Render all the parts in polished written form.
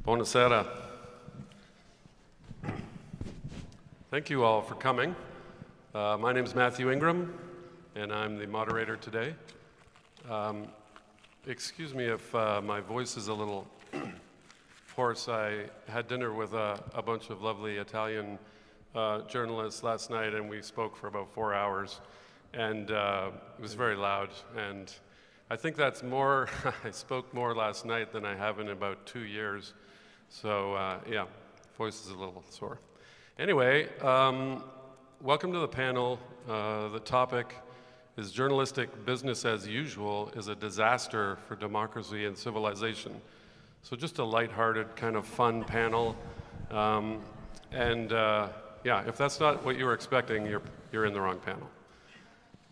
Buonasera. Thank you all for coming. My name is Mathew Ingram, and I'm the moderator today. Excuse me if my voice is a little hoarse. I had dinner with a bunch of lovely Italian journalists last night, and we spoke for about 4 hours, and it was very loud. And I think that's more, I spoke more last night than I have in about 2 years. So yeah, voice is a little sore. Anyway, welcome to the panel. The topic is journalistic business as usual is a disaster for democracy and civilization. So just a lighthearted kind of fun panel. Yeah, if that's not what you were expecting, you're in the wrong panel.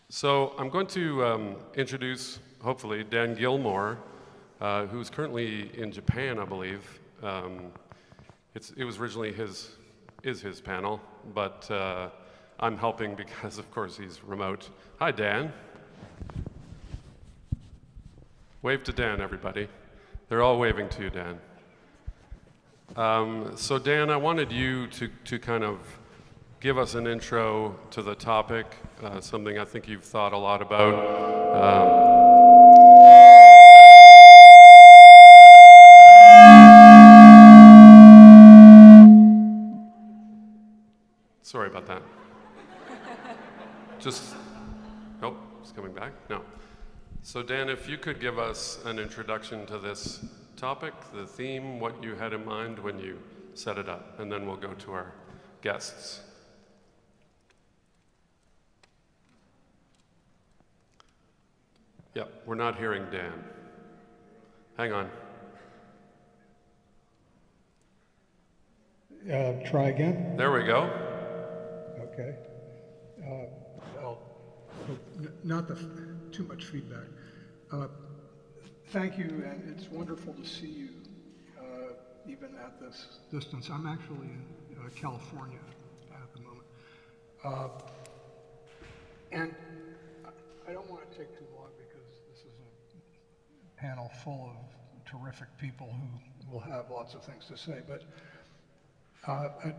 So I'm going to introduce, hopefully, Dan Gillmor, who's currently in Japan, I believe. It was originally his panel, but I'm helping because, of course, he's remote. Hi, Dan. Wave to Dan, everybody. They're all waving to you, Dan. So, Dan, I wanted you to kind of give us an intro to the topic, something I think you've thought a lot about. Sorry about that. Oh, it's coming back? No. So Dan, if you could give us an introduction to this topic, the theme, what you had in mind when you set it up, and then we'll go to our guests. Yep, we're not hearing Dan. Hang on. Try again. There we go. Okay. Well, not too much feedback. Thank you, and it's wonderful to see you, even at this distance. I'm actually in California at the moment. And I don't want to take too long because this is a panel full of terrific people who will have lots of things to say, but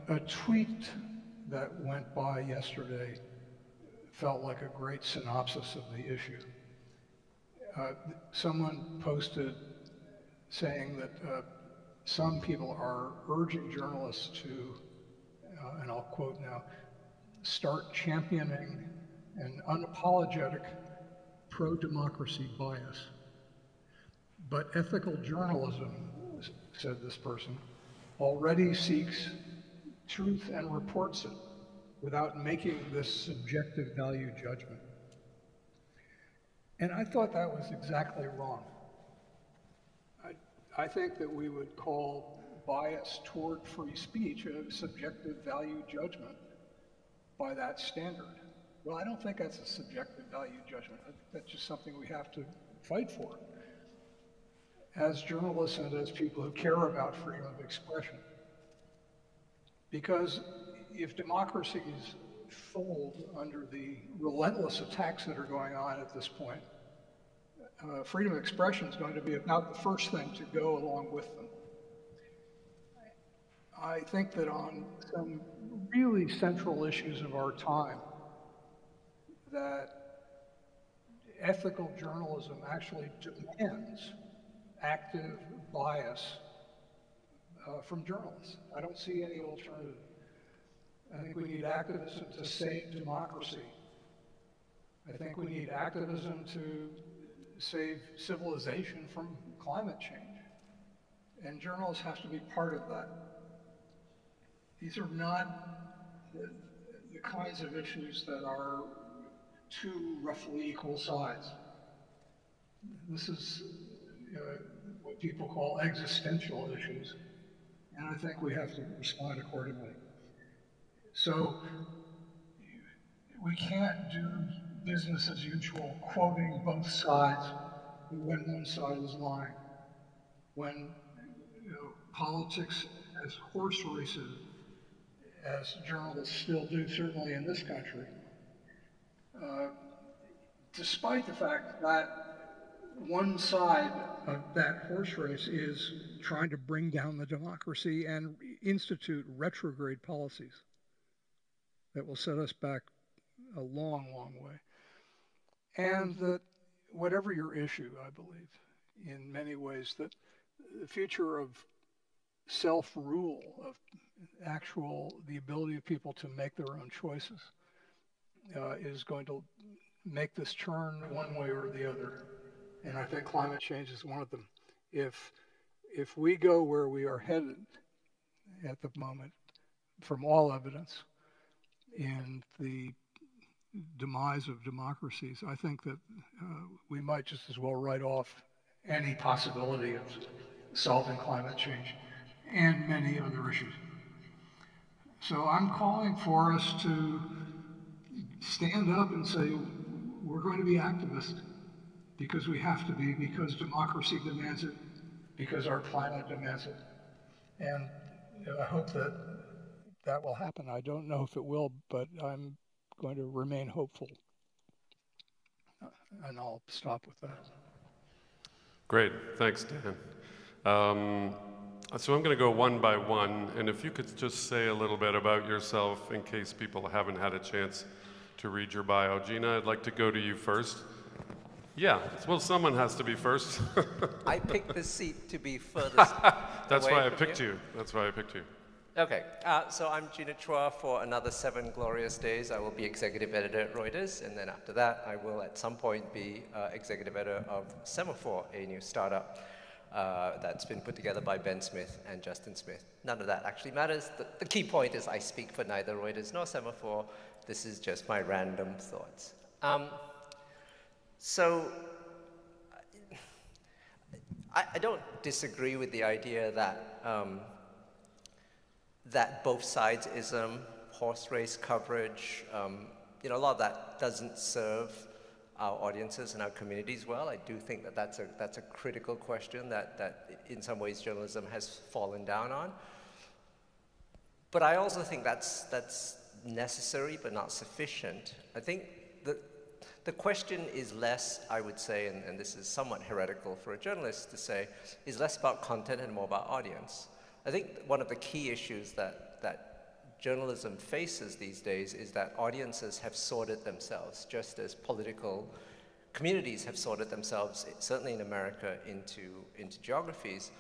a tweet that went by yesterday felt like a great synopsis of the issue. Someone posted saying that some people are urging journalists to, and I'll quote now, start championing an unapologetic pro-democracy bias. But ethical journalism, said this person, already seeks truth and reports it without making this subjective value judgment. And I thought that was exactly wrong. I think that we would call bias toward free speech a subjective value judgment by that standard. Well, I don't think that's a subjective value judgment. I think that's just something we have to fight for as journalists and as people who care about freedom of expression. Because if democracies fold under the relentless attacks that are going on at this point, freedom of expression is going to be about the first thing to go along with them. I think that on some really central issues of our time, that ethical journalism actually demands active bias from journalists. I don't see any alternative. I think we need activism to save democracy. I think we need activism to save civilization from climate change. And journalists have to be part of that. These are not the kinds of issues that are two roughly equal sides. This is what people call existential issues. And I think we have to respond accordingly. So we can't do business as usual, quoting both sides when one side is lying. When politics as horse races, as journalists still do, certainly in this country, despite the fact that one side of that horse race is trying to bring down the democracy and institute retrograde policies that will set us back a long, long way. And that whatever your issue, I believe, in many ways, that the future of self-rule, of the ability of people to make their own choices, is going to make this turn one way or the other. And I think climate change is one of them. If we go where we are headed at the moment, from all evidence, in the demise of democracies, I think that we might just as well write off any possibility of solving climate change and many other issues. So I'm calling for us to stand up and say, we're going to be activists because we have to be, because democracy demands it, because our planet demands it. And I hope that that will happen. I don't know if it will, but I'm going to remain hopeful. And I'll stop with that. Great, thanks, Dan. So I'm going to go one by one, and if you could just say a little bit about yourself in case people haven't had a chance to read your bio. Gina, I'd like to go to you first. Yeah, well, someone has to be first. I picked the seat to be furthest That's away why I from picked you. That's why I picked you. Okay, so I'm Gina Chua. For another 7 glorious days, I will be executive editor at Reuters, and then after that, I will at some point be executive editor of Semafor, a new startup that's been put together by Ben Smith and Justin Smith. None of that actually matters. The key point is I speak for neither Reuters nor Semafor. This is just my random thoughts. So I don't disagree with the idea that that both sides-ism, horse race coverage, a lot of that doesn't serve our audiences and our communities well. I do think that that's a critical question that in some ways journalism has fallen down on. But I also think that's necessary but not sufficient. I think that the question is less, I would say, and this is somewhat heretical for a journalist to say, is less about content and more about audience. I think one of the key issues that journalism faces these days is that audiences have sorted themselves, just as political communities have sorted themselves, certainly in America, into geographies.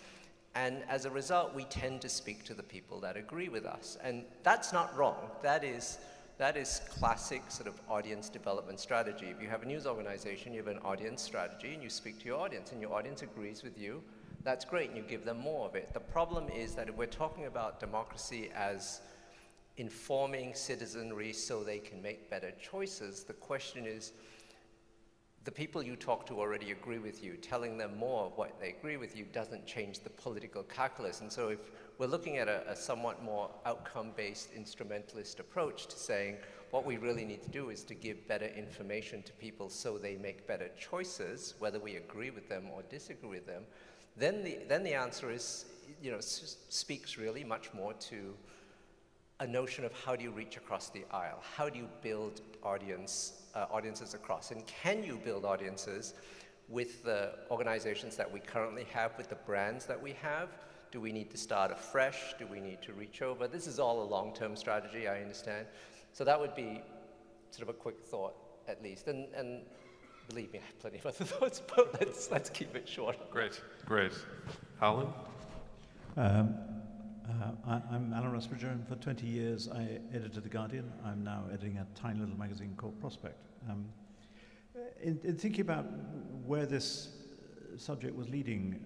And as a result, we tend to speak to the people that agree with us. And that's not wrong. That is classic sort of audience development strategy. If you have a news organization, you have an audience strategy, and you speak to your audience, and your audience agrees with you, that's great, and you give them more of it. The problem is that if we're talking about democracy as informing citizenry so they can make better choices, the question is, the people you talk to already agree with you. Telling them more of what they agree with you doesn't change the political calculus. And so if we're looking at a somewhat more outcome-based instrumentalist approach to saying what we really need to do is to give better information to people so they make better choices, whether we agree with them or disagree with them, then the answer is, speaks really much more to a notion of how do you reach across the aisle? How do you build audiences across? And can you build audiences with the organizations that we currently have, with the brands that we have? Do we need to start afresh? Do we need to reach over? This is all a long-term strategy, I understand. So that would be sort of a quick thought, at least. And believe me, I have plenty of other thoughts, but let's keep it short. Great. Alan? I'm Alan Rusbridger, and for 20 years I edited The Guardian. I'm now editing a tiny little magazine called Prospect. In thinking about where this subject was leading,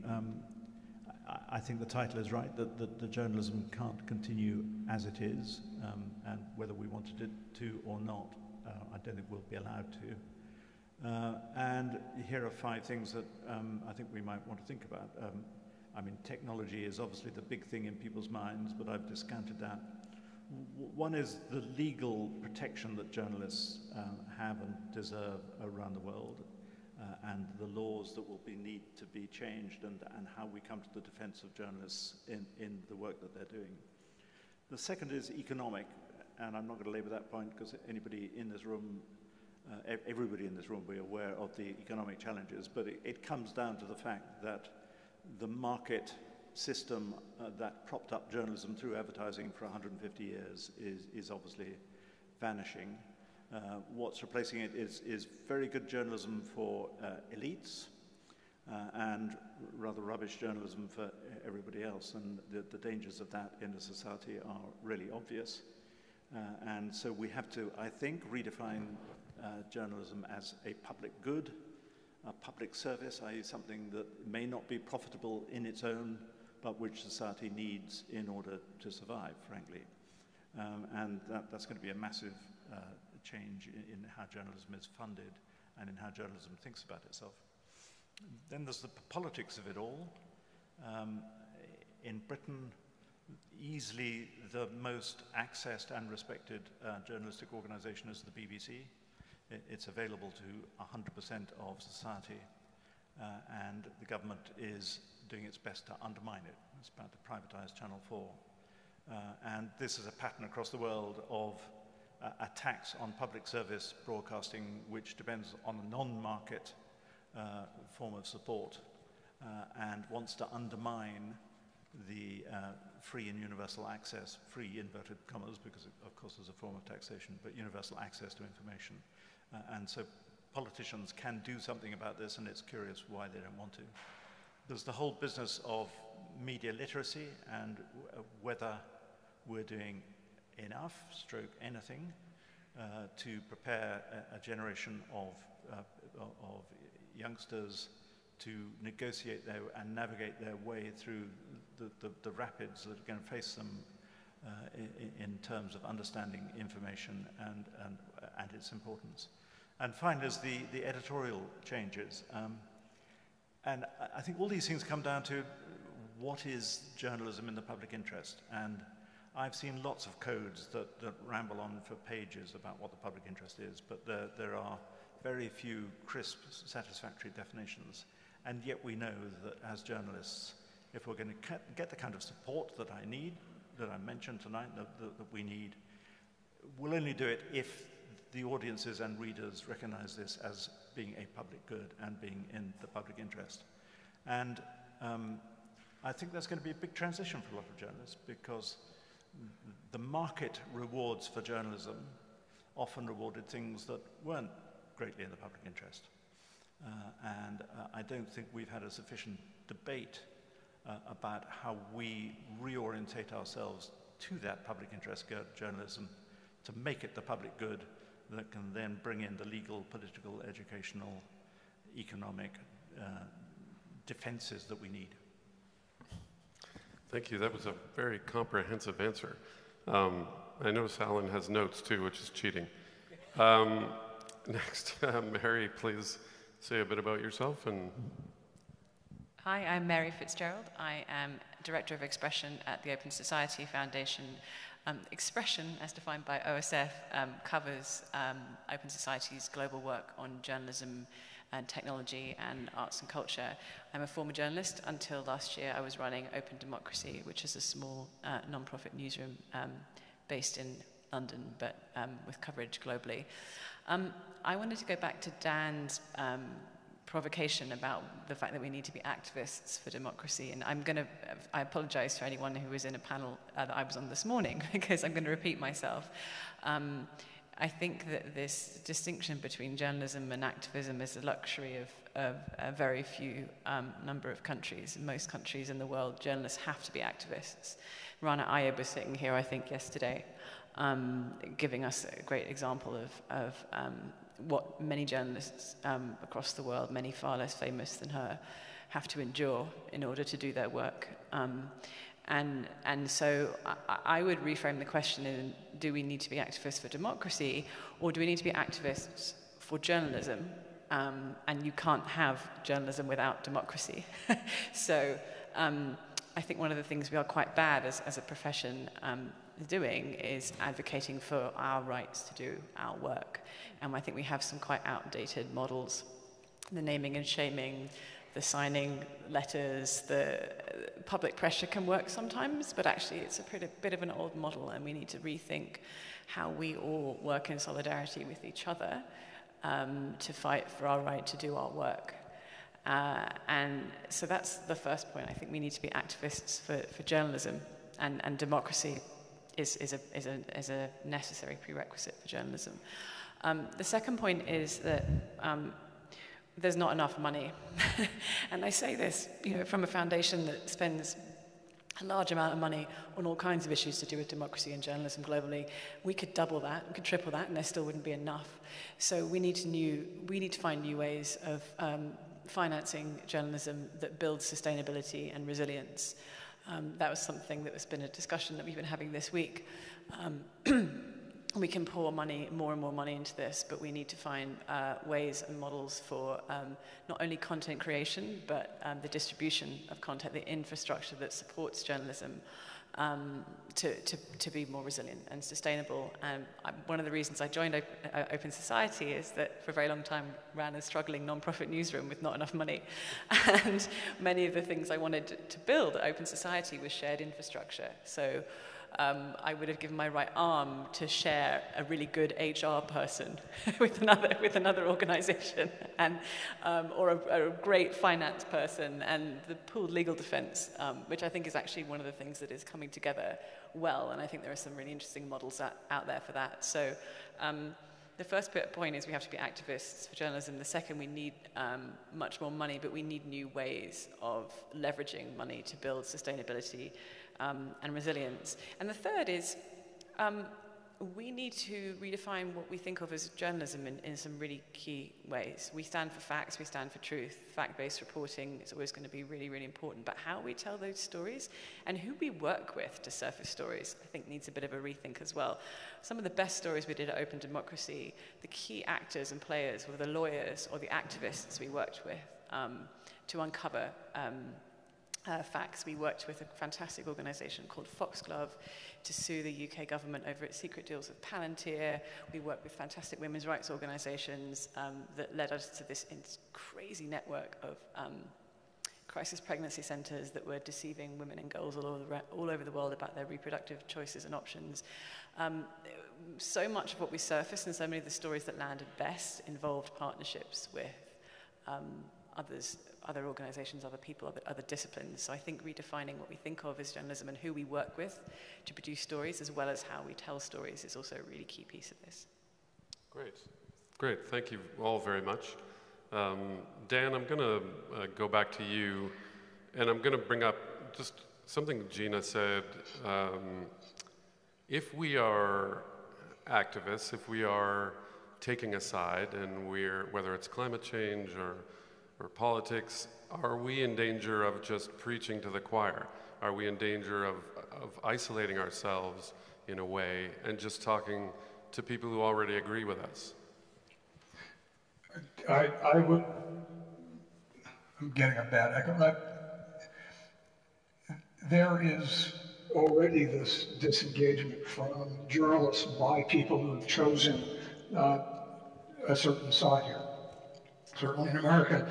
I think the title is right, that the journalism can't continue as it is, and whether we wanted it to or not, I don't think we'll be allowed to. And here are 5 things that I think we might want to think about. I mean, technology is obviously the big thing in people's minds, but I've discounted that. One is the legal protection that journalists have and deserve around the world, and the laws that will need to be changed, and how we come to the defense of journalists in the work that they're doing. The second is economic, and I'm not going to labor that point because anybody in this room everybody in this room will be aware of the economic challenges, but it comes down to the fact that the market system that propped up journalism through advertising for 150 years is obviously vanishing. What's replacing it is very good journalism for elites and rather rubbish journalism for everybody else, and the dangers of that in a society are really obvious. And so we have to, I think, redefine journalism as a public good, a public service, i.e. something that may not be profitable in its own, but which society needs in order to survive, frankly. And that's going to be a massive change in how journalism is funded and in how journalism thinks about itself. Then there's the politics of it all. In Britain, easily the most accessed and respected journalistic organization is the BBC. It's available to 100% of society, and the government is doing its best to undermine it. It's about to privatize Channel 4. And this is a pattern across the world of a tax on public service broadcasting, which depends on a non-market form of support and wants to undermine the free and universal access, free inverted commas, because of course there's a form of taxation, but universal access to information. And so politicians can do something about this, and it's curious why they don't want to. There's the whole business of media literacy and whether we're doing enough, stroke anything, to prepare a generation of youngsters to negotiate and navigate their way through the rapids that are going to face them in terms of understanding information and its importance. And finally, there's the editorial changes. And I think all these things come down to what is journalism in the public interest. And I've seen lots of codes that ramble on for pages about what the public interest is, but there are very few crisp, satisfactory definitions. And yet we know that as journalists, if we're going to get the kind of support that I need, that I mentioned tonight, that we need, we'll only do it if the audiences and readers recognize this as being a public good and being in the public interest. And I think that's going to be a big transition for a lot of journalists, because the market rewards for journalism often rewarded things that weren't greatly in the public interest. And I don't think we've had a sufficient debate about how we reorientate ourselves to that public interest journalism to make it the public good that can then bring in the legal, political, educational, economic defenses that we need. Thank you. That was a very comprehensive answer. I know Alan has notes too, which is cheating. Next, Mary, please say a bit about yourself. Hi, I'm Mary Fitzgerald. I am Director of Expression at the Open Society Foundation. Expression, as defined by OSF, covers Open Society's global work on journalism and technology and arts and culture. I'm a former journalist. Until last year, I was running Open Democracy, which is a small non-profit newsroom based in London, but with coverage globally. I wanted to go back to Dan's provocation about the fact that we need to be activists for democracy, and I apologize to anyone who was in a panel that I was on this morning, because I'm going to repeat myself. I think that this distinction between journalism and activism is the luxury of a very few number of countries. In most countries in the world, journalists have to be activists. Rana Ayub was sitting here, I think, yesterday, giving us a great example of what many journalists across the world, many far less famous than her, have to endure in order to do their work. And so I would reframe the question in, do we need to be activists for democracy, or do we need to be activists for journalism? And you can't have journalism without democracy. So I think one of the things we are quite bad as a profession doing is advocating for our rights to do our work. And I think we have some quite outdated models. The naming and shaming, the signing letters, the public pressure can work sometimes, but actually it's a bit of an old model, and we need to rethink how we all work in solidarity with each other to fight for our right to do our work. And so that's the first point. I think we need to be activists for journalism, and democracy is a necessary prerequisite for journalism. The second point is that there's not enough money. And I say this, from a foundation that spends a large amount of money on all kinds of issues to do with democracy and journalism globally. We could double that, we could triple that, and there still wouldn't be enough. So we need to find new ways of financing journalism that builds sustainability and resilience. That was something that has been a discussion that we've been having this week. We can pour more and more money into this, but we need to find ways and models for not only content creation, but the distribution of content, the infrastructure that supports journalism to be more resilient and sustainable. One of the reasons I joined Open Society is that for a very long time ran a struggling non-profit newsroom with not enough money. And many of the things I wanted to build at Open Society was shared infrastructure. So I would have given my right arm to share a really good HR person with another organization, and or a great finance person, and the pooled legal defense, which I think is actually one of the things that is coming together well, and I think there are some really interesting models out there for that. So the first point is we have to be activists for journalism. The second, we need much more money, but we need new ways of leveraging money to build sustainability and resilience. And the third is we need to redefine what we think of as journalism in some really key ways. We stand for facts, we stand for truth. Fact-based reporting is always going to be really, really important. But how we tell those stories and who we work with to surface stories, I think needs a bit of a rethink as well. Some of the best stories we did at Open Democracy, the key actors and players were the lawyers or the activists we worked with to uncover facts. We worked with a fantastic organisation called Foxglove to sue the UK government over its secret deals with Palantir. We worked with fantastic women's rights organisations that led us to this crazy network of crisis pregnancy centres that were deceiving women and girls all over the world about their reproductive choices and options. So much of what we surfaced and so many of the stories that landed best involved partnerships with other organizations, other people, other disciplines. So I think redefining what we think of as journalism and who we work with to produce stories, as well as how we tell stories, is also a really key piece of this. Great. Thank you all very much. Dan, I'm going to go back to you, and I'm going to bring up just something Gina said. If we are activists, if we are taking a side, and whether it's climate change or politics, are we in danger of just preaching to the choir? Are we in danger of isolating ourselves in a way and just talking to people who already agree with us? I'm getting a bad echo. There is already this disengagement from journalists by people who have chosen a certain side here. Certainly in America,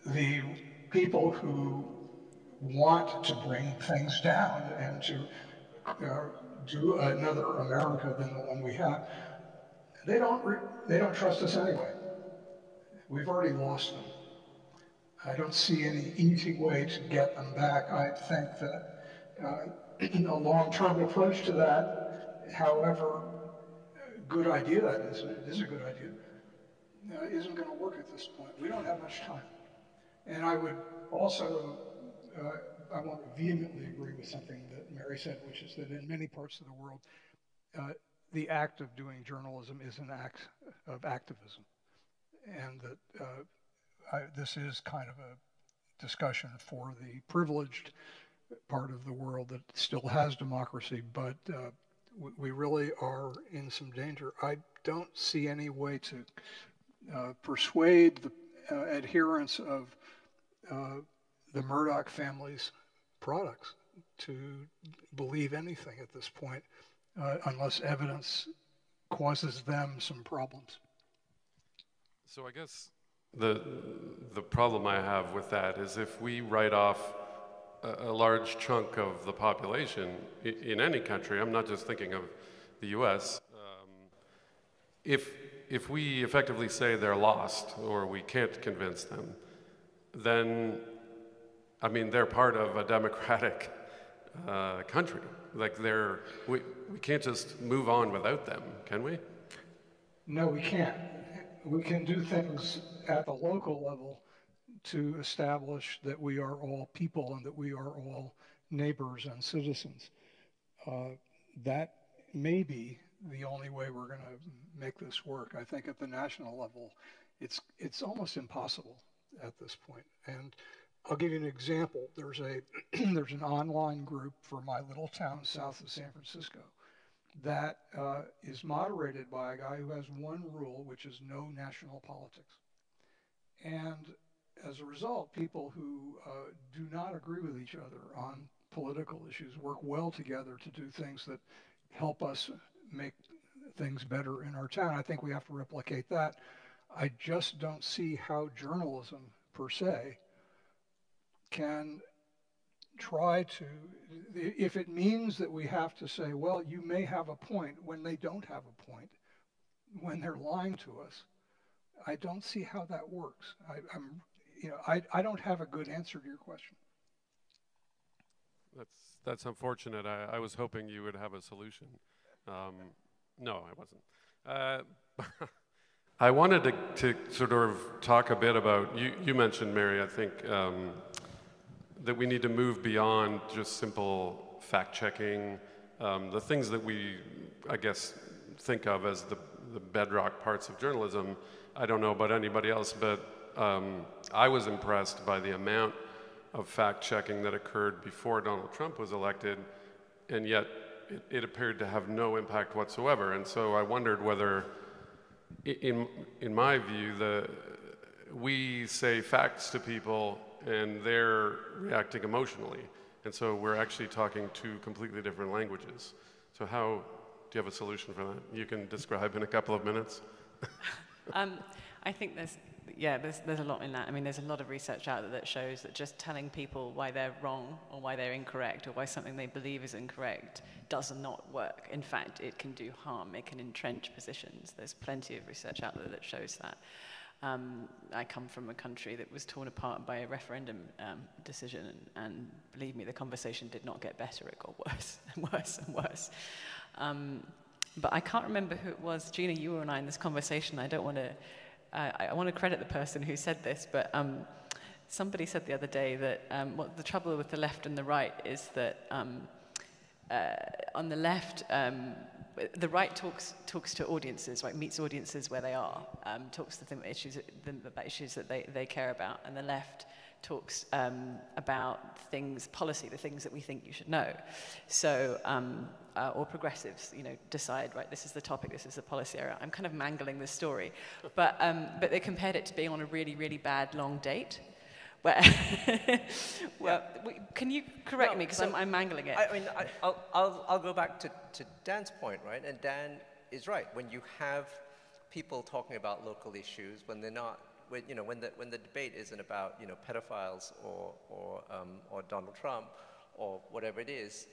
the people who want to bring things down and to do another America than the one we have, they don't trust us anyway. We've already lost them. I don't see any easy way to get them back. I think that a long-term approach to that, however good idea that is, and it is a good idea, isn't going to work at this point. We don't have much time. And I would also, I want to vehemently agree with something that Mary said, which is that in many parts of the world, the act of doing journalism is an act of activism. And that this is kind of a discussion for the privileged part of the world that still has democracy, but we really are in some danger. I don't see any way to persuade the adherents of the Murdoch family's products to believe anything at this point, unless evidence causes them some problems. So I guess the problem I have with that is if we write off a large chunk of the population in any country, I'm not just thinking of the US, if if we effectively say they're lost or we can't convince them, then, I mean, they're part of a democratic country. Like we can't just move on without them, can we? No, we can't. We can do things at the local level to establish that we are all people and that we are all neighbors and citizens. That may be the only way we're going to make this work. I think at the national level, it's almost impossible at this point. And I'll give you an example. There's an online group for my little town south of San Francisco that is moderated by a guy who has one rule, which is no national politics. And as a result, people who do not agree with each other on political issues work well together to do things that help us make things better in our town. I think we have to replicate that. I just don't see how journalism per se can try to, if it means that we have to say, well, you may have a point when they don't have a point, when they're lying to us, I don't see how that works. I don't have a good answer to your question. That's unfortunate. I was hoping you would have a solution. No, I wasn't. I wanted to sort of talk a bit about, you mentioned, Mary, I think, that we need to move beyond just simple fact-checking, the things that we, I guess, think of as the bedrock parts of journalism. I don't know about anybody else, but I was impressed by the amount of fact-checking that occurred before Donald Trump was elected, and yet it appeared to have no impact whatsoever. And so I wondered whether, in my view, we say facts to people and they're reacting emotionally. And so we're actually talking two completely different languages. So do you have a solution for that? You can describe in a couple of minutes. I think there's a lot in that. I mean, there's a lot of research out there that shows that just telling people why they're wrong or why they're incorrect or why something they believe is incorrect does not work. In fact, it can do harm. It can entrench positions. There's plenty of research out there that shows that. I come from a country that was torn apart by a referendum decision, and believe me, the conversation did not get better. It got worse and worse and worse. But I can't remember who it was. Gina, you were and I in this conversation. I don't want to... I want to credit the person who said this, but somebody said the other day that what the trouble with the left and the right is that on the left, the right talks to audiences, right, meets audiences where they are, talks to them about issues that they care about, and the left talks about things, policy, the things that we think you should know. So, or progressives, decide, right, this is the topic, this is the policy area. I'm kind of mangling this story, but they compared it to being on a really, really bad long date. Where, can you correct me, because I'm mangling it. I mean, I'll go back to Dan's point, right? And Dan is right. When you have people talking about local issues, when they're not, when the debate isn't about pedophiles or Donald Trump or whatever it is,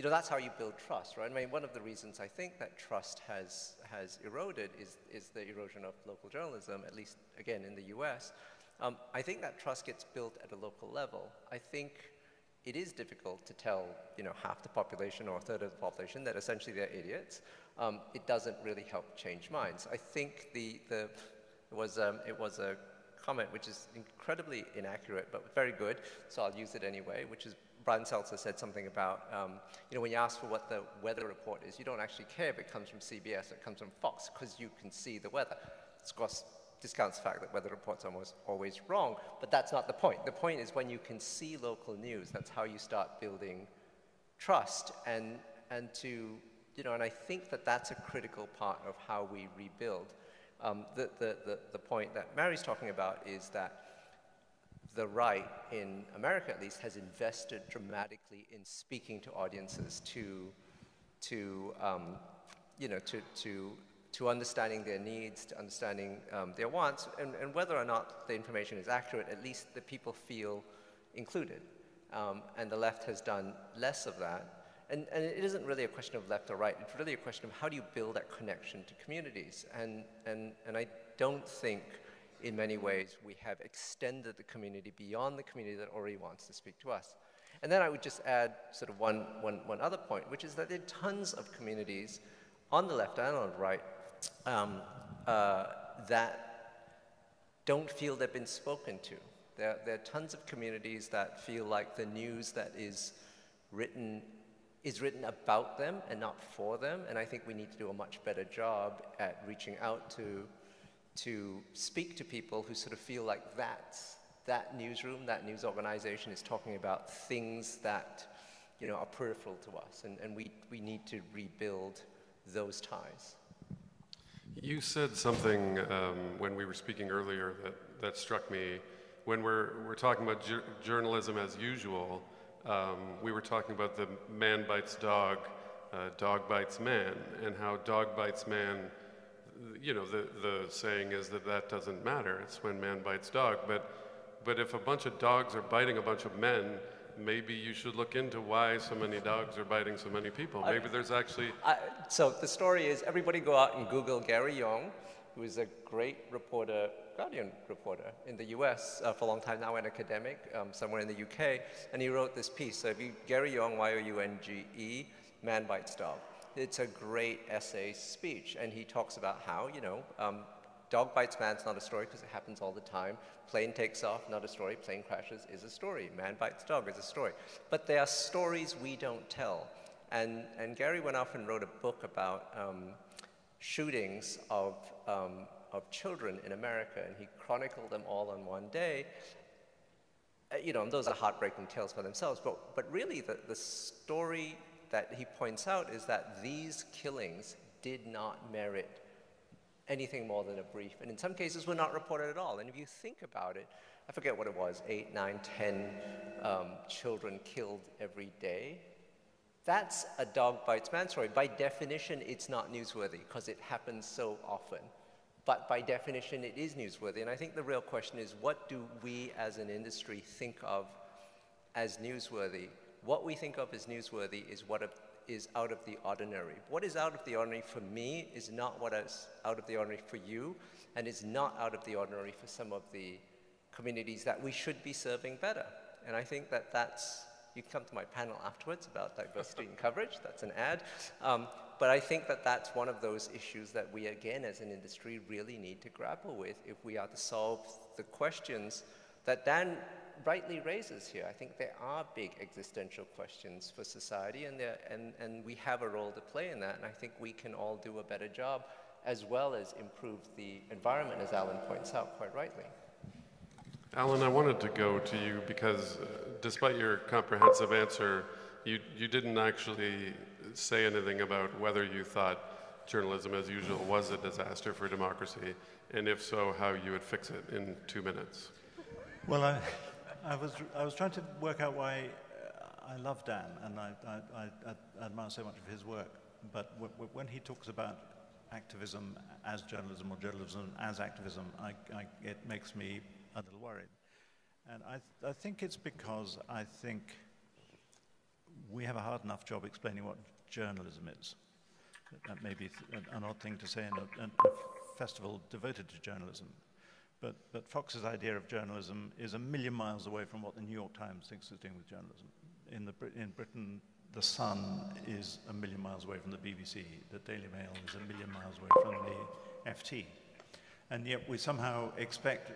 that's how you build trust, right? I mean, one of the reasons I think that trust has eroded is the erosion of local journalism, at least again in the U.S. I think that trust gets built at a local level. I think it is difficult to tell, half the population or a third of the population that essentially they're idiots. It doesn't really help change minds. I think it was a comment which is incredibly inaccurate but very good, so I'll use it anyway, which is Brian Seltzer said something about, when you ask for what the weather report is, you don't actually care if it comes from CBS or it comes from Fox, because you can see the weather. Of course, discounts the fact that weather reports are always wrong, but that's not the point. The point is when you can see local news, that's how you start building trust, and I think that that's a critical part of how we rebuild. The point that Mary's talking about is that the right, in America at least, has invested dramatically in speaking to audiences, to understanding their needs, to understanding their wants, and whether or not the information is accurate, at least the people feel included. And the left has done less of that. And it isn't really a question of left or right. It's really a question of how do you build that connection to communities. And I don't think, in many ways, we have extended the community beyond the community that already wants to speak to us. And then I would just add sort of one other point, which is that there are tons of communities on the left and on the right that don't feel they've been spoken to. There are tons of communities that feel like the news that is written about them and not for them, and I think we need to do a much better job at reaching out to speak to people who sort of feel like that newsroom, that news organization is talking about things that, you know, are peripheral to us, and we need to rebuild those ties. You said something when we were speaking earlier that struck me. When we're talking about journalism as usual, we were talking about the man bites dog, dog bites man, and how dog bites man, you know, the saying is that doesn't matter. It's when man bites dog. But if a bunch of dogs are biting a bunch of men, maybe you should look into why so many dogs are biting so many people. Maybe there's actually... So the story is, everybody go out and Google Gary Young, who is a great reporter, Guardian reporter in the US for a long time now, an academic somewhere in the UK, and he wrote this piece. So if you, Gary Young, Y-O-U-N-G-E, Man Bites Dog. It's a great essay speech, and he talks about how, you know, dog bites man's not a story because it happens all the time. Plane takes off, not a story. Plane crashes is a story. Man bites dog is a story. But there are stories we don't tell. And Gary went off and wrote a book about shootings of children in America, and he chronicled them all on one day. You know, and those are heartbreaking tales for themselves, but really the story that he points out is that these killings did not merit anything more than a brief, and in some cases were not reported at all. And if you think about it, I forget what it was, 8, 9, 10 children killed every day. That's a dog bites man story. By definition, it's not newsworthy because it happens so often. But by definition, it is newsworthy. And I think the real question is, what do we as an industry think of as newsworthy? What we think of as newsworthy is what is out of the ordinary. What is out of the ordinary for me is not what is out of the ordinary for you, and is not out of the ordinary for some of the communities that we should be serving better. And I think that that's, you can come to my panel afterwards about diversity in coverage, that's an ad. But I think that that's one of those issues that we, again, as an industry, really need to grapple with if we are to solve the questions that Dan rightly raises here. I think there are big existential questions for society, and we have a role to play in that, and I think we can all do a better job, as well as improve the environment, as Alan points out quite rightly. Alan, I wanted to go to you because despite your comprehensive answer, you didn't actually say anything about whether you thought journalism as usual was a disaster for democracy, and if so, how you would fix it in 2 minutes. Well, I was trying to work out why I love Dan, and I admire so much of his work, but when he talks about activism as journalism or journalism as activism, it makes me a little worried. And I think it's because I think we have a hard enough job explaining what journalism is. That may be an odd thing to say in a festival devoted to journalism. But Fox's idea of journalism is a million miles away from what the New York Times thinks is doing with journalism. In Britain, The Sun is a million miles away from the BBC. The Daily Mail is a million miles away from the FT. And yet we somehow expect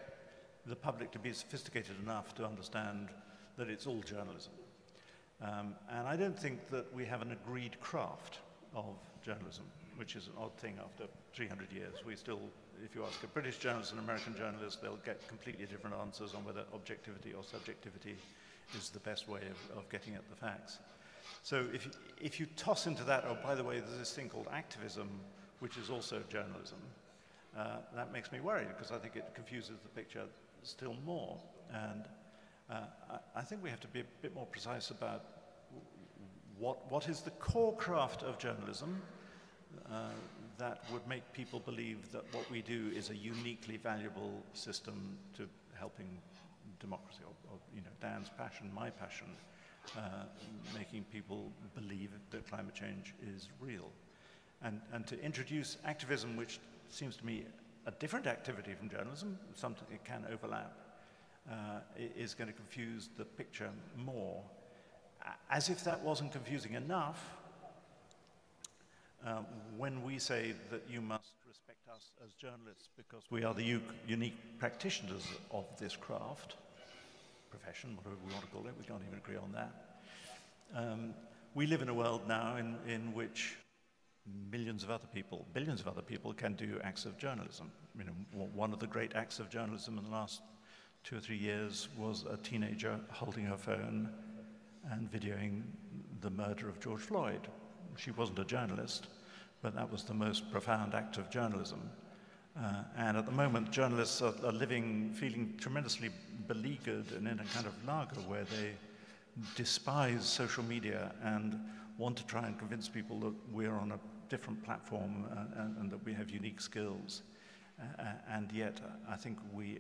the public to be sophisticated enough to understand that it's all journalism. And I don't think that we have an agreed craft of journalism, which is an odd thing after 300 years. We still, if you ask a British journalist and an American journalist, they'll get completely different answers on whether objectivity or subjectivity is the best way of getting at the facts. So if you toss into that, oh, by the way, there's this thing called activism, which is also journalism, that makes me worried, because I think it confuses the picture still more. And I think we have to be a bit more precise about what is the core craft of journalism that would make people believe that what we do is a uniquely valuable system to helping democracy, or Dan's passion, my passion, making people believe that climate change is real. And to introduce activism, which seems to me a different activity from journalism, something it can overlap, is going to confuse the picture more. As if that wasn't confusing enough, when we say that you must respect us as journalists because we are the unique practitioners of this craft, profession, whatever we want to call it, we can't even agree on that. We live in a world now in which millions of other people, billions of other people can do acts of journalism. One of the great acts of journalism in the last 2 or 3 years was a teenager holding her phone and videoing the murder of George Floyd. She wasn't a journalist, but that was the most profound act of journalism. And at the moment, journalists are feeling tremendously beleaguered and in a kind of lager where they despise social media and want to try and convince people that we're on a different platform and that we have unique skills. And yet, I think we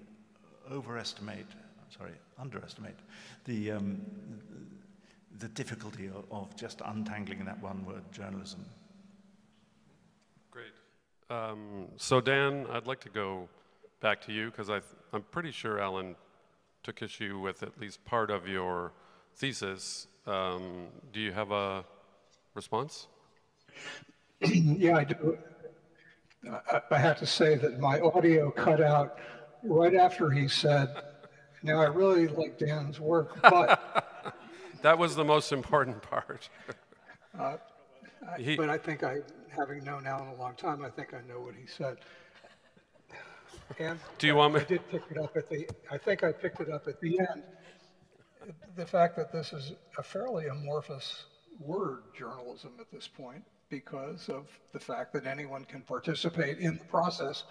underestimate the difficulty of just untangling that one word, journalism. Great. So Dan, I'd like to go back to you because I'm pretty sure Alan took issue with at least part of your thesis. Do you have a response? Yeah, I do. I have to say that my audio cut out right after he said, now I really like Dan's work, but... That was the most important part. But I think having known Alan a long time, I think I know what he said. And do you want me? I did pick it up I think I picked it up at the end. The fact that this is a fairly amorphous word, journalism, at this point, because of the fact that anyone can participate in the process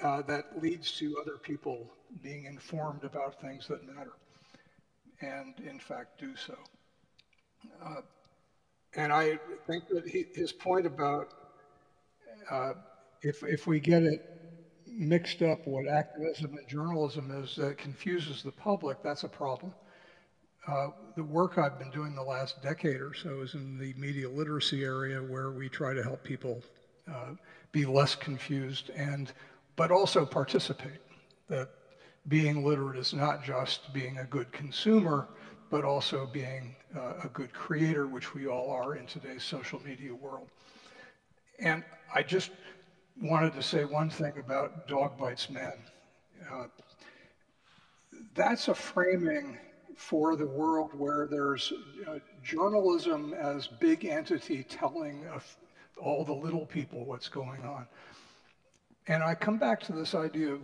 that leads to other people being informed about things that matter, and in fact do so. And I think that his point about if we get it mixed up, what activism and journalism is, that confuses the public, that's a problem. The work I've been doing the last decade or so is in the media literacy area, where we try to help people be less confused but also participate. That being literate is not just being a good consumer, but also being a good creator, which we all are in today's social media world. And I just wanted to say one thing about Dog Bites Man. That's a framing for the world where there's journalism as big entity telling all the little people what's going on. And I come back to this idea of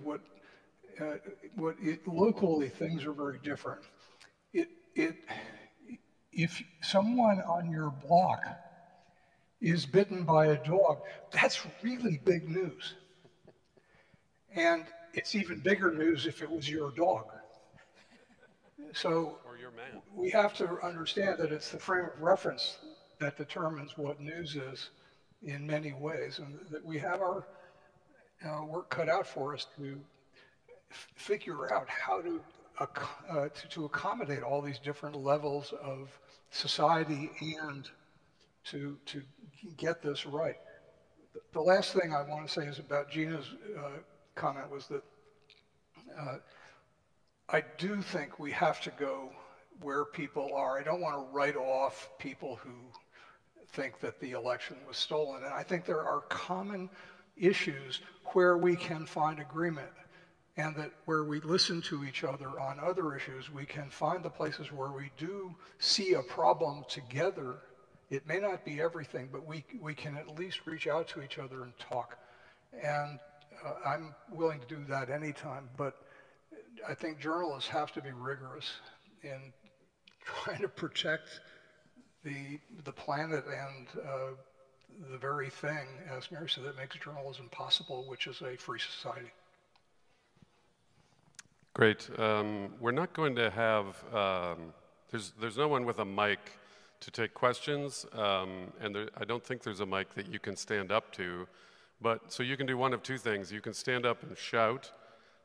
locally things are very different. If someone on your block is bitten by a dog, that's really big news. And it's even bigger news if it was your dog. So Or your man. We have to understand that it's the frame of reference that determines what news is in many ways, and that we have our work cut out for us to figure out how to accommodate all these different levels of society and to get this right. The last thing I want to say is about Gina's comment was that I do think we have to go where people are. I don't want to write off people who think that the election was stolen. And I think there are common issues where we can find agreement, and that where we listen to each other on other issues, we can find the places where we do see a problem together. It may not be everything, but we can at least reach out to each other and talk. And I'm willing to do that anytime, but I think journalists have to be rigorous in trying to protect the planet and the very thing, as Mary said, that makes journalism possible, which is a free society. Great. We're not going to have, there's no one with a mic to take questions, and I don't think there's a mic that you can stand up to, but so you can do one of two things. You can stand up and shout,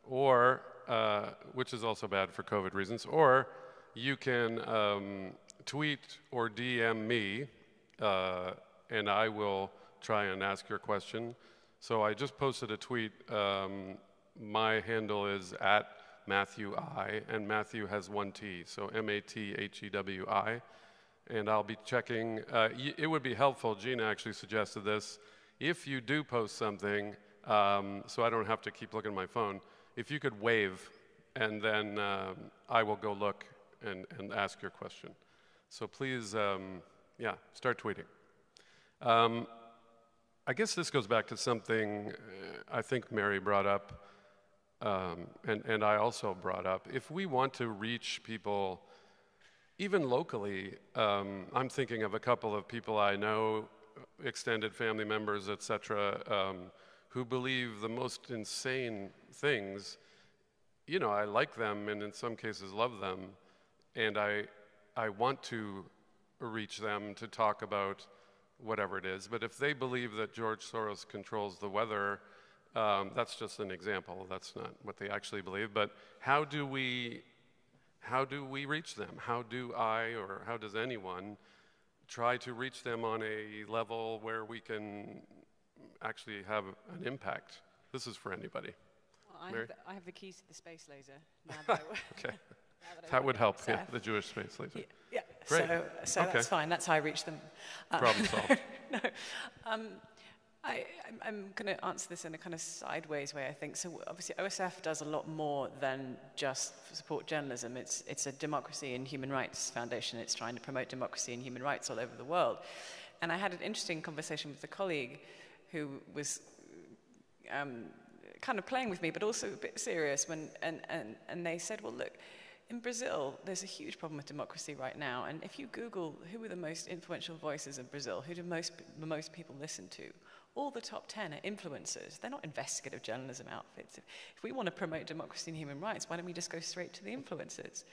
or which is also bad for COVID reasons, or you can tweet or DM me, and I will try and ask your question. So I just posted a tweet. My handle is @MathewI, and Mathew has one T, so MaThewi. And I'll be checking. It would be helpful, Gina actually suggested this, if you do post something, so I don't have to keep looking at my phone, if you could wave, and then I will go look and ask your question. So please, yeah, start tweeting. I guess this goes back to something I think Mary brought up, and I also brought up. If we want to reach people, even locally, I'm thinking of a couple of people I know, extended family members, etc., who believe the most insane things. You know, I like them, and in some cases love them, and I want to reach them to talk about whatever it is. But if they believe that George Soros controls the weather, that's just an example. That's not what they actually believe. But how do we reach them? How do I, or how does anyone, try to reach them on a level where we can actually have an impact? This is for anybody. Well, I have the keys to the space laser. Now that Okay. That would help, yeah, the Jewish space laser. Yeah, Great. So Okay. that's fine. That's how I reach them. Problem solved. No, I'm going to answer this in a kind of sideways way, I think. So obviously OSF does a lot more than just support journalism. It's a democracy and human rights foundation. It's trying to promote democracy and human rights all over the world. And I had an interesting conversation with a colleague who was kind of playing with me, but also a bit serious. And they said, well, look, in Brazil, there's a huge problem with democracy right now. And if you Google who are the most influential voices in Brazil, who do the most people listen to, all the top 10 are influencers. They're not investigative journalism outfits. If we want to promote democracy and human rights, why don't we just go straight to the influencers?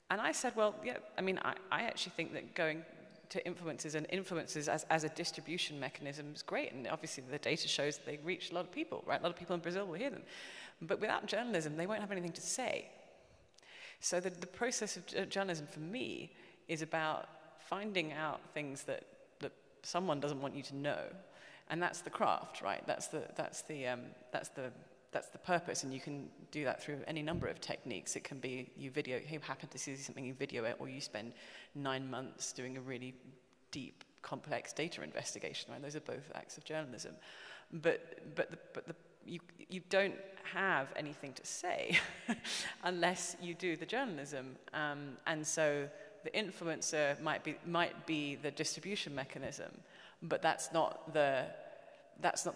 And I said, well, yeah, I mean, I actually think that going to influencers and influencers as a distribution mechanism is great. And obviously the data shows that they reach a lot of people, right? A lot of people in Brazil will hear them. But without journalism, they won't have anything to say. So the process of journalism for me is about finding out things that someone doesn't want you to know. And that's the craft, right? That's the purpose, and you can do that through any number of techniques. It can be you happen to see something, you video it, or you spend 9 months doing a really deep, complex data investigation, right? Those are both acts of journalism. But you don't have anything to say unless you do the journalism. And so the influencer might be the distribution mechanism, but that's not the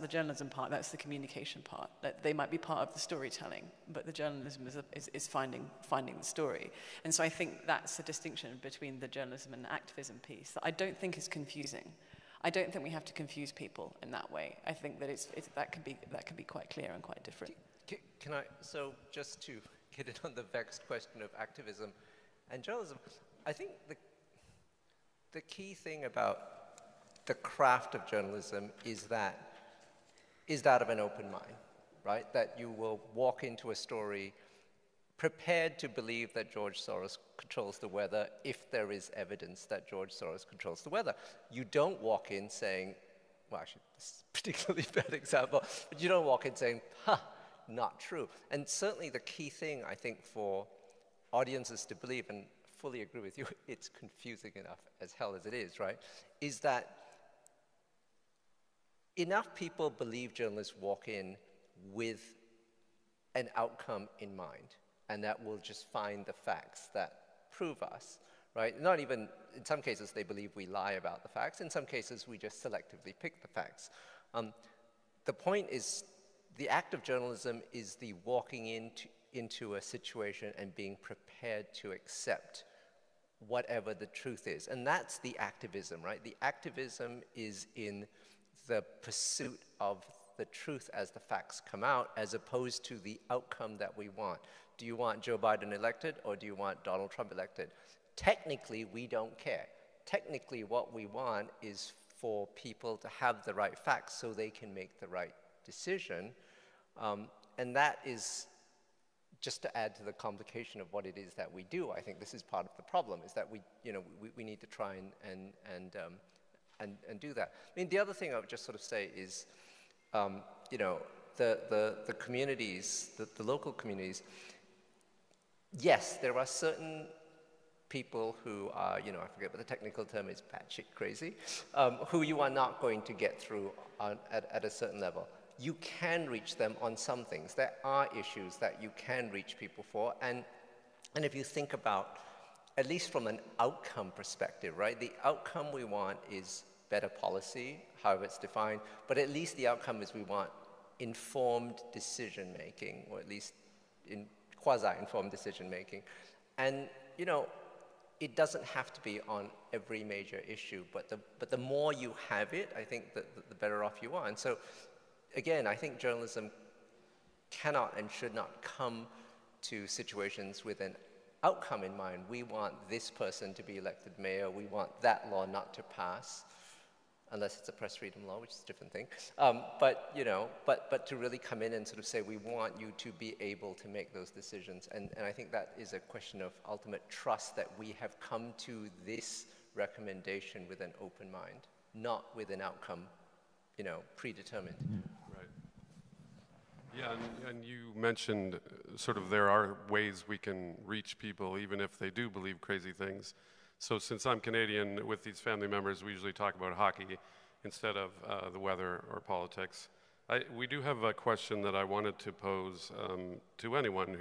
journalism part. That's the communication part. That they might be part of the storytelling, but the journalism is finding the story. And so I think that's the distinction between the journalism and the activism piece that I don't think is confusing. I don't think we have to confuse people in that way. I think that that can be quite clear and quite different. Can I, so just to get it on the vexed question of activism and journalism, I think the key thing about the craft of journalism is that of an open mind, right? That you will walk into a story prepared to believe that George Soros controls the weather if there is evidence that George Soros controls the weather. You don't walk in saying, well, actually, this is a particularly bad example, but you don't walk in saying, not true. And certainly the key thing, I think, for audiences to believe, and fully agree with you, it's confusing enough as hell as it is, right, is that enough people believe journalists walk in with an outcome in mind, and that we'll just find the facts that prove us, right? Not even, in some cases, they believe we lie about the facts. In some cases, we just selectively pick the facts. The point is, the act of journalism is the walking into a situation and being prepared to accept whatever the truth is. And that's the activism, right? The activism is in the pursuit of the truth as the facts come out, as opposed to the outcome that we want. Do you want Joe Biden elected, or do you want Donald Trump elected? Technically, we don't care. Technically, what we want is for people to have the right facts so they can make the right decision. And that is just to add to the complication of what it is that we do, I think this is part of the problem, is that we need to try and do that. I mean, the other thing I would just sort of say is, the communities, the local communities, yes, there are certain people who are, I forget what the technical term is, batshit crazy, who you are not going to get through at a certain level. You can reach them on some things. There are issues that you can reach people for. And if you think about, at least from an outcome perspective, right? The outcome we want is better policy, however it's defined, but at least the outcome is we want informed decision-making, or at least in quasi-informed decision-making. And, it doesn't have to be on every major issue, but the more you have it, I think the better off you are. And so, again, I think journalism cannot and should not come to situations with an outcome in mind. We want this person to be elected mayor. We want that law not to pass, unless it's a press freedom law, which is a different thing. But to really come in and sort of say, we want you to be able to make those decisions. And I think that is a question of ultimate trust, that we have come to this recommendation with an open mind, not with an outcome, predetermined. Right. Yeah, and you mentioned sort of there are ways we can reach people even if they do believe crazy things. So since I'm Canadian, with these family members, we usually talk about hockey instead of the weather or politics. We do have a question that I wanted to pose to anyone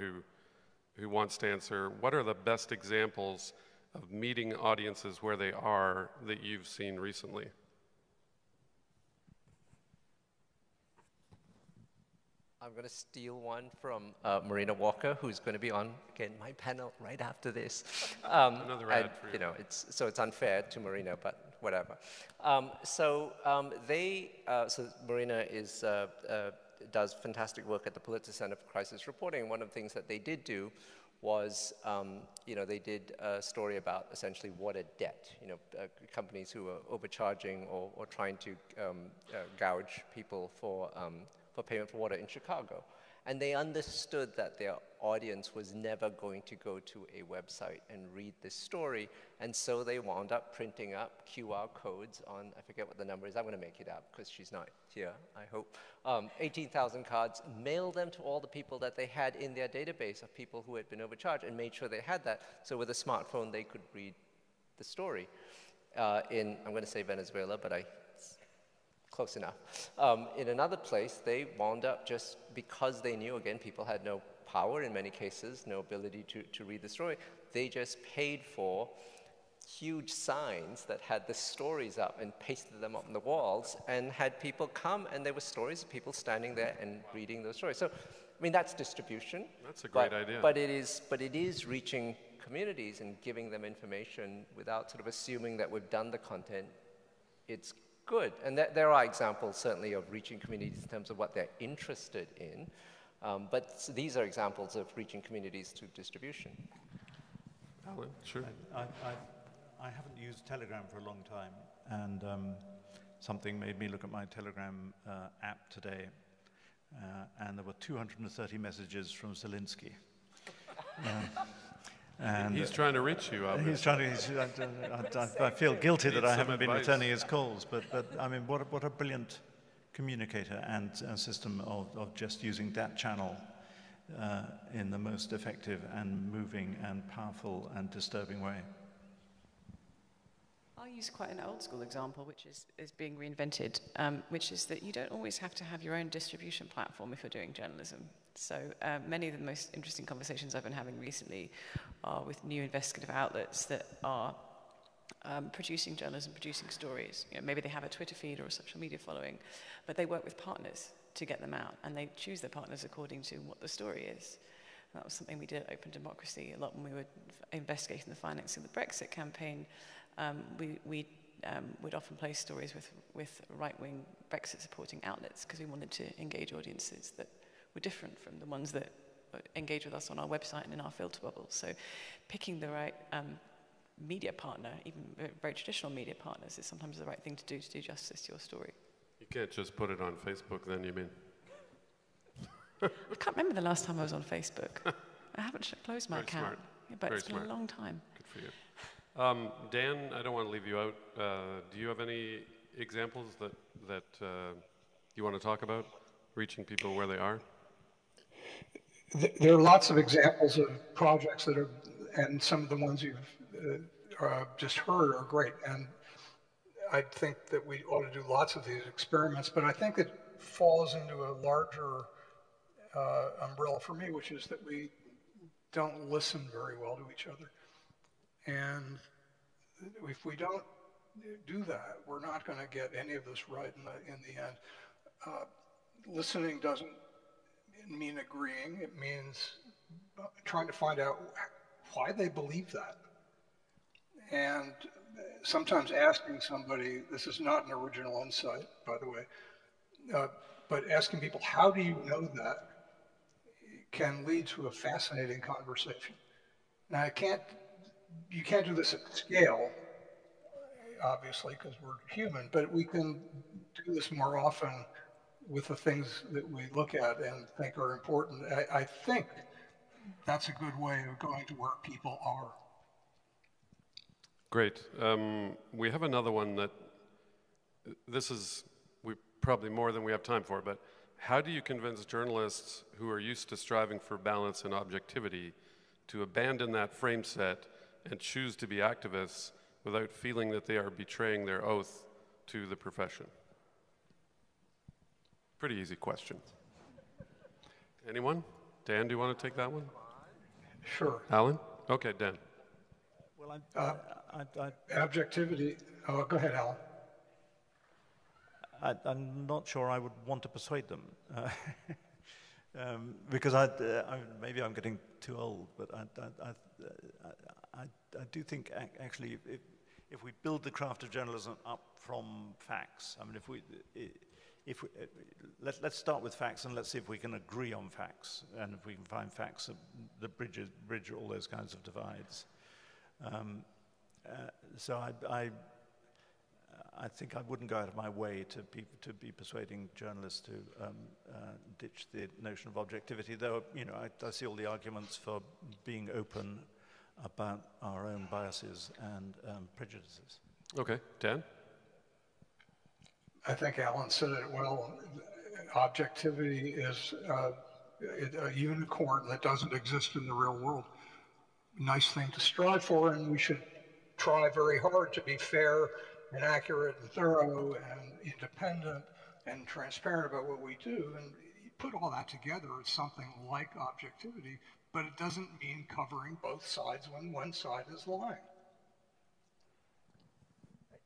who wants to answer. What are the best examples of meeting audiences where they are that you've seen recently? I'm going to steal one from Marina Walker, who's going to be on, again, my panel right after this. Another ad for you. So it's unfair to Marina, but whatever. So Marina does fantastic work at the Pulitzer Center for Crisis Reporting. And one of the things that they did do was, they did a story about essentially water debt. Companies who are overcharging or trying to gouge people for payment for water in Chicago. And they understood that their audience was never going to go to a website and read this story. And so they wound up printing up QR codes on, I forget what the number is, I'm going to make it up because she's not here, I hope, 18,000 cards, mailed them to all the people that they had in their database of people who had been overcharged, and made sure they had that. So with a smartphone, they could read the story. I'm going to say Venezuela, but close enough. In another place, they wound up, just because they knew, again, people had no power in many cases, no ability to read the story, they just paid for huge signs that had the stories up and pasted them up on the walls, and had people come, and there were stories of people standing there and reading those stories. So, I mean, that's distribution. That's a great idea. But it is reaching communities and giving them information without sort of assuming that we've done the content. It's good. And there are examples, certainly, of reaching communities in terms of what they're interested in. But these are examples of reaching communities through distribution. Alan, sure. I haven't used Telegram for a long time, and something made me look at my Telegram app today, and there were 230 messages from Zelensky. And he's trying to reach you, obviously. He's trying to. I feel guilty that I haven't been returning his calls, but I mean, what a brilliant communicator and system of just using that channel in the most effective and moving and powerful and disturbing way. I'll use quite an old school example, which is being reinvented, which is that you don't always have to have your own distribution platform if you're doing journalism. So many of the most interesting conversations I've been having recently are with new investigative outlets that are producing journalism, producing stories. Maybe they have a Twitter feed or a social media following, but they work with partners to get them out, and they choose their partners according to what the story is. And that was something we did at Open Democracy a lot when we were investigating the financing of the Brexit campaign. We would often place stories with right-wing Brexit-supporting outlets because we wanted to engage audiences that were different from the ones that engage with us on our website and in our filter bubbles. So picking the right media partner, even very traditional media partners, is sometimes the right thing to do justice to your story. You can't just put it on Facebook then, you mean? I can't remember the last time I was on Facebook. I haven't closed my Very account. smart. Yeah, but Very it's been smart. a long time. Good for you. Dan, I don't want to leave you out. Do you have any examples that you want to talk about, reaching people where they are? There are lots of examples of projects that are, and some of the ones you've just heard are great. And I think that we ought to do lots of these experiments, but I think it falls into a larger umbrella for me, which is that we don't listen very well to each other. And if we don't do that, we're not going to get any of this right in the end. Listening doesn't mean agreeing. It means trying to find out why they believe that. And sometimes asking somebody, this is not an original insight, by the way, but asking people, how do you know that, can lead to a fascinating conversation. Now, you can't do this at scale, obviously, because we're human, but we can do this more often with the things that we look at and think are important. I think that's a good way of going to where people are. Great. We have another one that, this is probably more than we have time for, but how do you convince journalists who are used to striving for balance and objectivity to abandon that frame set and choose to be activists without feeling that they are betraying their oath to the profession? Pretty easy question. Anyone? Dan, do you want to take that one? Sure. Alan? Okay, Dan. Well, Objectivity. Oh, go ahead, Alan. I'm not sure I would want to persuade them, because maybe I'm getting too old, but I do think actually if we build the craft of journalism up from facts, I mean, let's start with facts and let's see if we can agree on facts, and if we can find facts that bridge all those kinds of divides. So I think I wouldn't go out of my way to be persuading journalists to ditch the notion of objectivity, though, you know, I see all the arguments for being open about our own biases and prejudices. Okay, Dan? I think Alan said it well. Objectivity is a unicorn that doesn't exist in the real world. Nice thing to strive for, and we should try very hard to be fair and accurate and thorough and independent and transparent about what we do. And you put all that together, it's something like objectivity, but it doesn't mean covering both sides when one side is lying.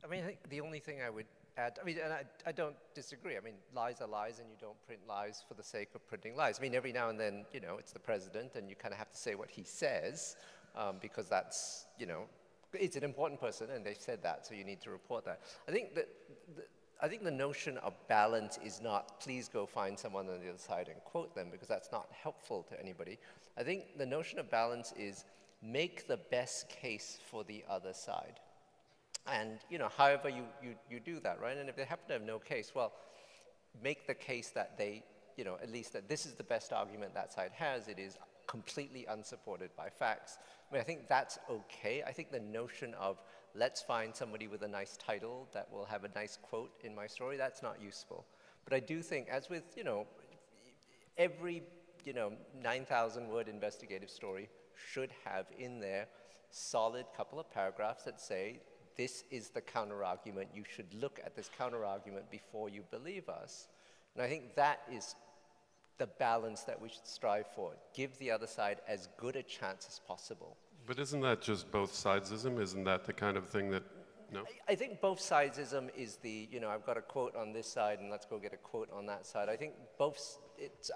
I mean, I think the only thing I would add, I mean, and I don't disagree. I mean, lies are lies, and you don't print lies for the sake of printing lies. I mean, every now and then, you know, it's the president, and you kind of have to say what he says, because that's, you know, it's an important person, and they've said that, so you need to report that. I think that the notion of balance is not, please go find someone on the other side and quote them, because that's not helpful to anybody. I think the notion of balance is make the best case for the other side. And, you know, however you do that, right? And if they happen to have no case, well, make the case that they, you know, at least that this is the best argument that side has. It is completely unsupported by facts. I mean, I think that's okay. I think the notion of let's find somebody with a nice title that will have a nice quote in my story, that's not useful. But I do think, as with, you know, every, you know, 9,000 word investigative story should have in there solid couple of paragraphs that say, this is the counter-argument. You should look at this counter-argument before you believe us. And I think that is the balance that we should strive for. Give the other side as good a chance as possible. But isn't that just both sidesism? Isn't that the kind of thing that, no? I think both sidesism is the, you know, I've got a quote on this side and let's go get a quote on that side. I think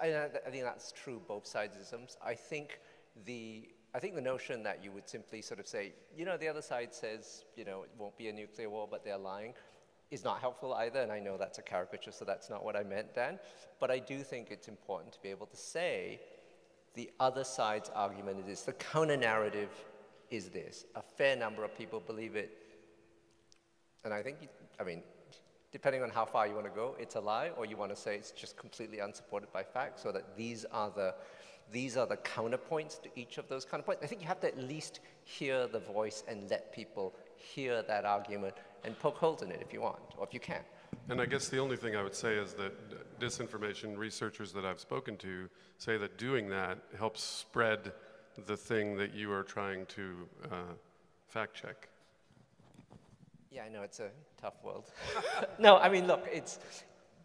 I think that's true, both sidesisms. I think the notion that you would simply sort of say, you know, the other side says, you know, it won't be a nuclear war, but they're lying, is not helpful either, and I know that's a caricature, so that's not what I meant, Dan. But I do think it's important to be able to say the other side's argument is this, the counter-narrative is this. A fair number of people believe it, and I think, I mean, depending on how far you want to go, it's a lie, or you want to say it's just completely unsupported by facts, so that these are the these are the counterpoints to each of those counterpoints. I think you have to at least hear the voice and let people hear that argument and poke holes in it if you want, or if you can. And I guess the only thing I would say is that disinformation researchers that I've spoken to say that doing that helps spread the thing that you are trying to fact check. Yeah, I know, it's a tough world. No, I mean, look,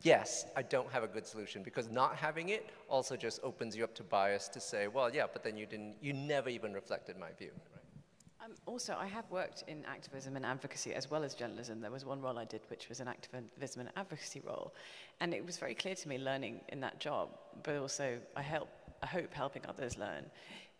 yes, I don't have a good solution, because not having it also just opens you up to bias to say, well, yeah, but then you never even reflected my view. Right? Also, I have worked in activism and advocacy as well as journalism. There was one role I did which was an activism and advocacy role. And it was very clear to me learning in that job, but also I hope helping others learn,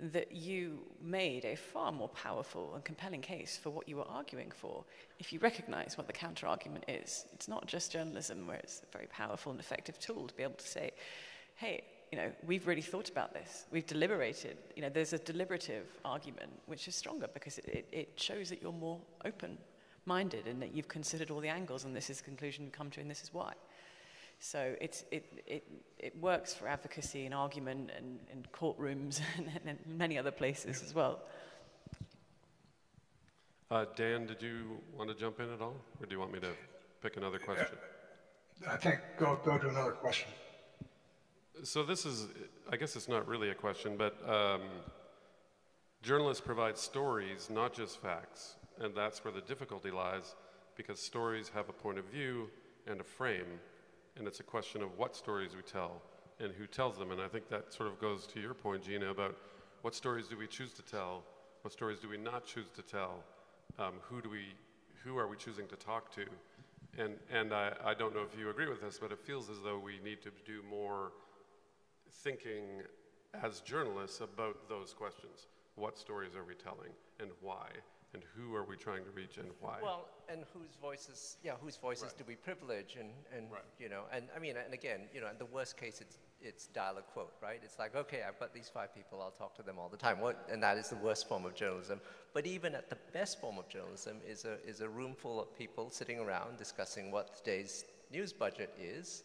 that you made a far more powerful and compelling case for what you were arguing for if you recognize what the counter-argument is. It's not just journalism where it's a very powerful and effective tool to be able to say, hey, we've really thought about this. We've deliberated. There's a deliberative argument which is stronger because it shows that you're more open-minded and that you've considered all the angles and this is the conclusion you come to and this is why. So it works for advocacy and argument and courtrooms and many other places as well. Dan, did you want to jump in at all? Or do you want me to pick another question? I think go to another question. So this is, I guess it's not really a question, but journalists provide stories, not just facts. And that's where the difficulty lies, because stories have a point of view and a frame. And it's a question of what stories we tell and who tells them. And I think that sort of goes to your point, Gina, about what stories do we choose to tell? What stories do we not choose to tell? Who are we choosing to talk to? And I don't know if you agree with this, but it feels as though we need to do more thinking as journalists about those questions. What stories are we telling and why? And who are we trying to reach and why? Well, and whose voices right. do we privilege? And right. And I mean, and again, in the worst case, it's dial a quote, right? It's like, okay, I've got these 5 people, I'll talk to them all the time. And that is the worst form of journalism. But even at the best form of journalism is a room full of people sitting around discussing what today's news budget is.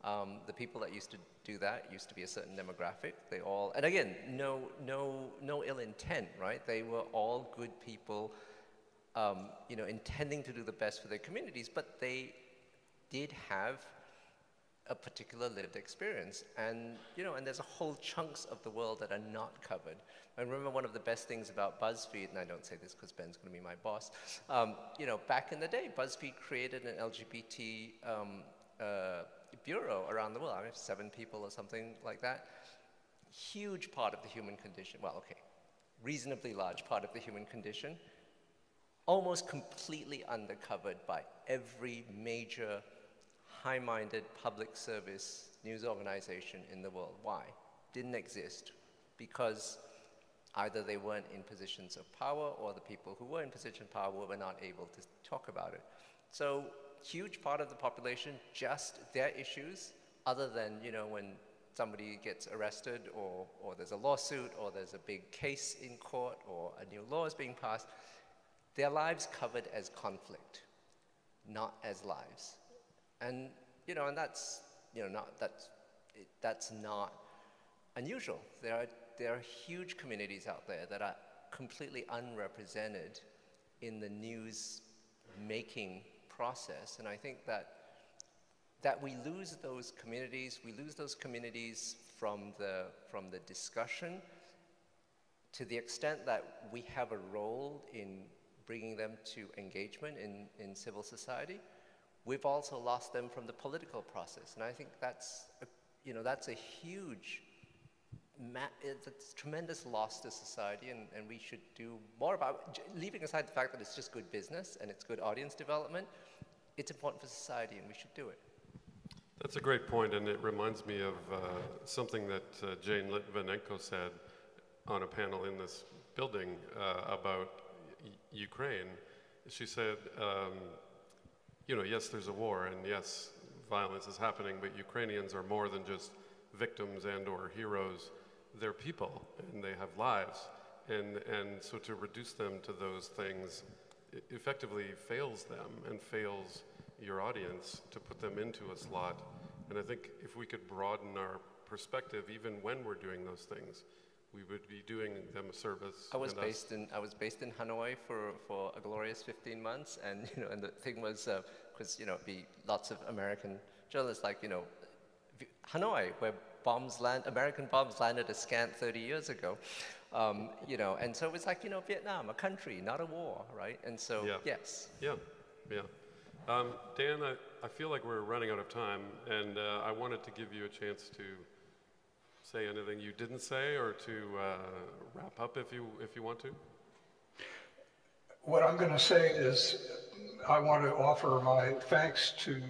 The people that used to do that used to be a certain demographic. They all, and again, no ill intent, right? They were all good people, intending to do the best for their communities, but they did have a particular lived experience. And, and there's a whole chunks of the world that are not covered. I remember one of the best things about BuzzFeed, and I don't say this because Ben's going to be my boss, back in the day, BuzzFeed created an LGBT bureau around the world. I mean, 7 people or something like that. Huge part of the human condition. Well, okay, reasonably large part of the human condition. Almost completely undercovered by every major high-minded public service news organization in the world. Why? Didn't exist because either they weren't in positions of power or the people who were in position of power were not able to talk about it. So huge part of the population, just their issues, other than, when somebody gets arrested or there's a lawsuit or there's a big case in court or a new law is being passed, their lives covered as conflict, not as lives. And, and that's, that's not unusual. There are huge communities out there that are completely unrepresented in the news making process, and I think that we lose those communities. We lose those communities from the discussion, to the extent that we have a role in bringing them to engagement in civil society. We've also lost them from the political process, and I think that's a huge, it's a tremendous loss to society, and we should do more about, leaving aside the fact that it's just good business and it's good audience development, it's important for society and we should do it. That's a great point, and it reminds me of something that Jane Litvinenko said on a panel in this building about Ukraine. She said, yes, there's a war, and yes, violence is happening, but Ukrainians are more than just victims and or heroes. They're people, and they have lives, and so to reduce them to those things effectively fails them and fails your audience to put them into a slot. And I think if we could broaden our perspective, even when we're doing those things, we would be doing them a service. I was based in Hanoi for a glorious 15 months, and and the thing was, because be lots of American journalists like Hanoi, where American bombs landed a scant 30 years ago, and so it's like Vietnam, a country, not a war, right? And so yes. Yeah. Dan, I feel like we're running out of time, and I wanted to give you a chance to say anything you didn't say, or to wrap up if you want to. What I'm going to say is I want to offer my thanks to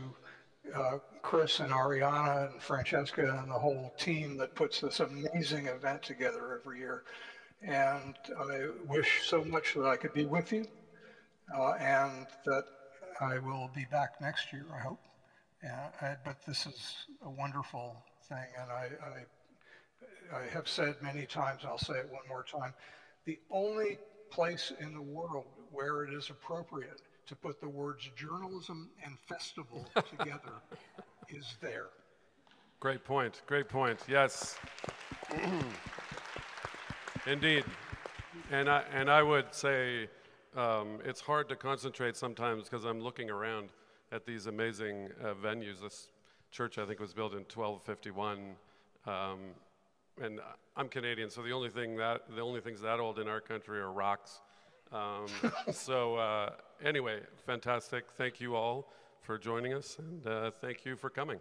Chris and Ariana and Francesca and the whole team that puts this amazing event together every year. And I wish so much that I could be with you, and that I will be back next year, I hope. But this is a wonderful thing, and I have said many times, I'll say it one more time, the only place in the world where it is appropriate to put the words journalism and festival together is there. Great point, yes. Indeed. And I would say it's hard to concentrate sometimes because I'm looking around at these amazing venues. This church, I think, was built in 1251. And I'm Canadian, so the only things that old in our country are rocks. Anyway, fantastic. Thank you all for joining us, and thank you for coming.